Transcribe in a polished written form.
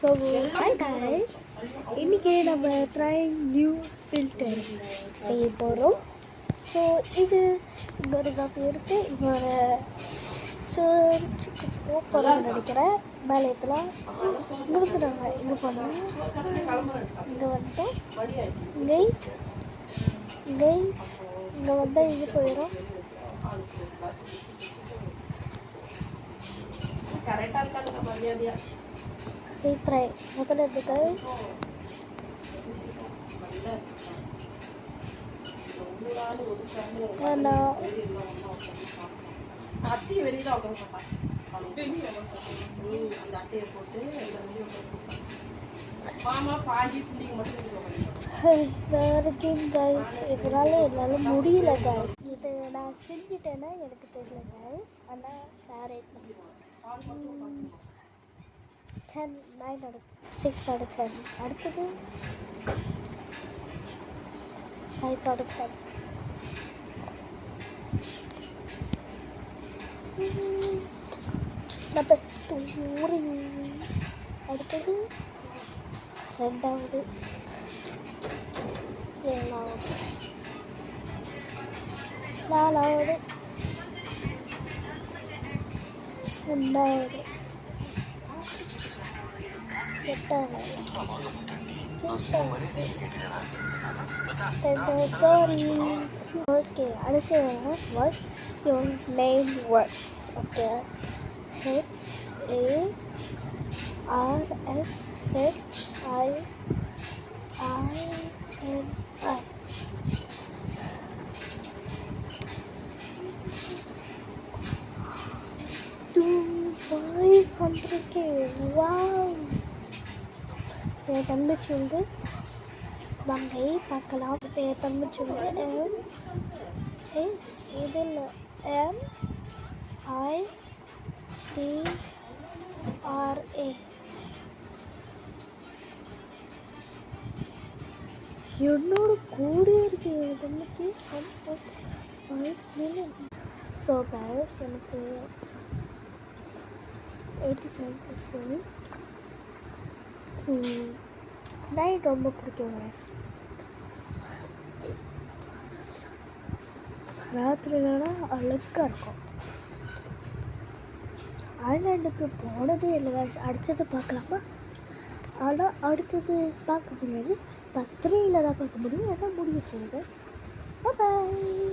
So, hi guys. இன்னைக்கு நம்ம trying new filters செய்ய போகிறோம். ஸோ இது இன்னொரு ஜாப் இருக்குது. இன்னொரு சர்ச்சுக்கு போகிறோம்னு நினைக்கிறேன். பாளையத்தில் இங்கிருந்து நாங்கள் இங்கே போனோம். இங்கே வந்துட்டோம். இங்கே வந்தால் இங்கே போயிடும். Try முதல்ல இந்த guys அட்டி வெளியில உட்கார மாட்டான். அந்த அட்டையை போட்டு மாமா பாண்டி புள்ளிங்க மட்டும் இருக்கேன் guys. இதனால என்னால் முடியல guys. இது நான் செஞ்சுட்டேன்னா எனக்கு தெரியல guys. ஆனால் rate 10, 9 out of 6 out of 10. அடுத்தது 5 out of 10. நம்பர் 2. அடுத்தது 2வது 7வது 4வது 3வது 8வது sorry. Okay, அடுத்து what's your name works? Okay, HARSHII INI. 500K. wow. என் தங்கச்சி வந்து வாங்கை பார்க்கலாம். என் தங்கச்சி வந்து இதில் MITRA என்னோட கூட இருக்கு என் தங்கச்சி. ஸோ கைஸ் எனக்கு 87% நைட் ரொம்ப பிடிக்கும் கைஸ். ராத்திரினா அழுக்காக இருக்கும். ஐலாண்டுக்கு போனதே இல்லை கைஸ். அடுத்தது பார்க்கலாமா? ஆனால் அடுத்தது பார்க்க முடியாது. 10 தான் பார்க்க முடியும். எல்லாம் முடிவு சொல்லுங்கள். பாய்.